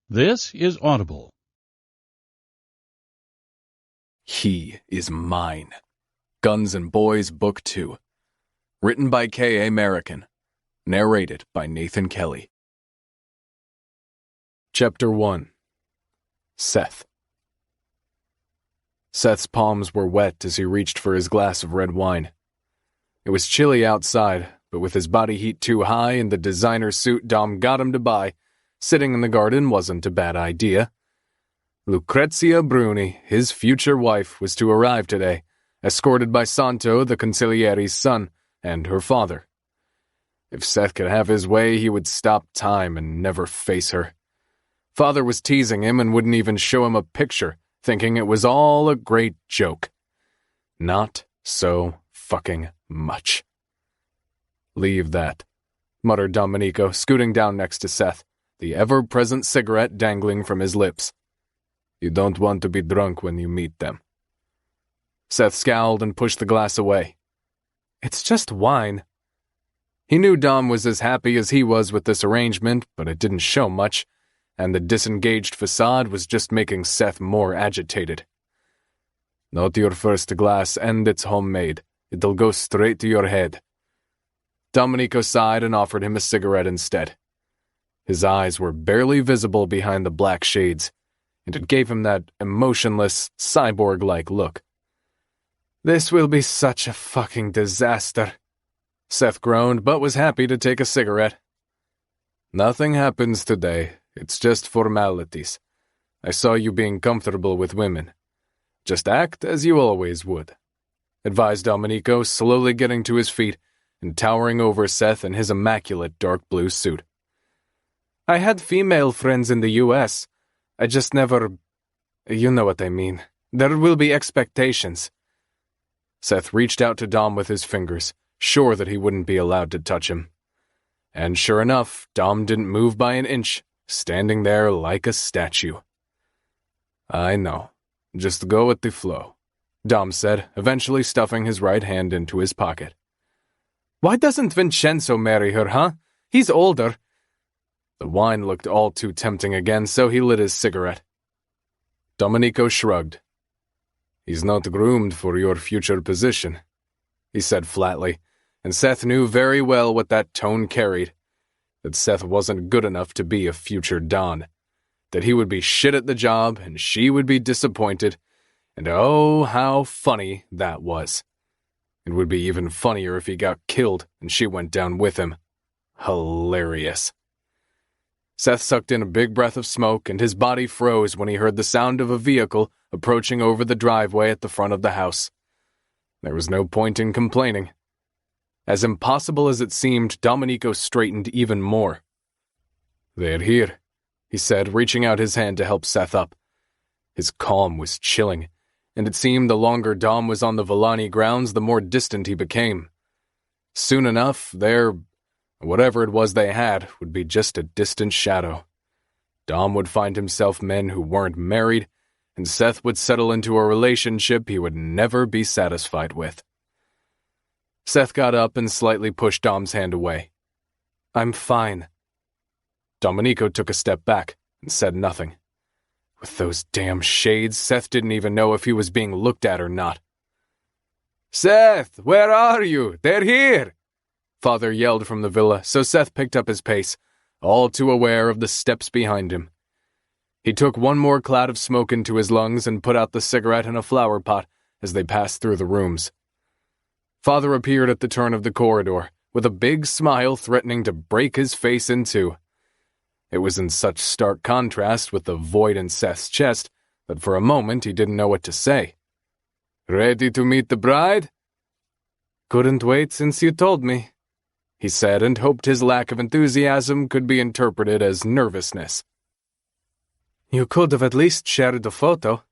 This is Audible. He is Mine. Guns and Boys Book 2. Written by K.A. American. Narrated by Nathan Kelly. Chapter 1. Seth. Seth's palms were wet as he reached for his glass of red wine. It was chilly outside, but with his body heat too high and the designer suit Dom got him to buy, sitting in the garden wasn't a bad idea. Lucrezia Bruni, his future wife, was to arrive today, escorted by Santo, the consigliere's son, and her father. If Seth could have his way, he would stop time and never face her. Father was teasing him and wouldn't even show him a picture, thinking it was all a great joke. Not so fucking much. Leave that, muttered Domenico, scooting down next to Seth, the ever-present cigarette dangling from his lips. You don't want to be drunk when you meet them. Seth scowled and pushed the glass away. It's just wine. He knew Dom was as happy as he was with this arrangement, but it didn't show much, and the disengaged facade was just making Seth more agitated. Not your first glass, and it's homemade. It'll go straight to your head. Domenico sighed and offered him a cigarette instead. His eyes were barely visible behind the black shades, and it gave him that emotionless, cyborg-like look. This will be such a fucking disaster. Seth groaned, but was happy to take a cigarette. Nothing happens today. It's just formalities. I saw you being comfortable with women. Just act as you always would, advised Domenico, slowly getting to his feet and towering over Seth in his immaculate dark blue suit. I had female friends in the U.S. I just never... You know what I mean. There will be expectations. Seth reached out to Dom with his fingers, sure that he wouldn't be allowed to touch him. And sure enough, Dom didn't move by an inch, standing there like a statue. I know. Just go with the flow, Dom said, eventually stuffing his right hand into his pocket. Why doesn't Vincenzo marry her, huh? He's older. The wine looked all too tempting again, so he lit his cigarette. Domenico shrugged. He's not groomed for your future position, he said flatly, and Seth knew very well what that tone carried, that Seth wasn't good enough to be a future Don, that he would be shit at the job and she would be disappointed, and oh, how funny that was. It would be even funnier if he got killed and she went down with him. Hilarious. Seth sucked in a big breath of smoke, and his body froze when he heard the sound of a vehicle approaching over the driveway at the front of the house. There was no point in complaining. As impossible as it seemed, Domenico straightened even more. They're here, he said, reaching out his hand to help Seth up. His calm was chilling, and it seemed the longer Dom was on the Villani grounds, the more distant he became. Soon enough, whatever it was they had would be just a distant shadow. Dom would find himself men who weren't married, and Seth would settle into a relationship he would never be satisfied with. Seth got up and slightly pushed Dom's hand away. I'm fine. Domenico took a step back and said nothing. With those damn shades, Seth didn't even know if he was being looked at or not. Seth, where are you? They're here! Father yelled from the villa, so Seth picked up his pace, all too aware of the steps behind him. He took one more cloud of smoke into his lungs and put out the cigarette in a flower pot as they passed through the rooms. Father appeared at the turn of the corridor, with a big smile threatening to break his face in two. It was in such stark contrast with the void in Seth's chest that for a moment he didn't know what to say. Ready to meet the bride? Couldn't wait since you told me, he said, and hoped his lack of enthusiasm could be interpreted as nervousness. You could have at least shared the photo,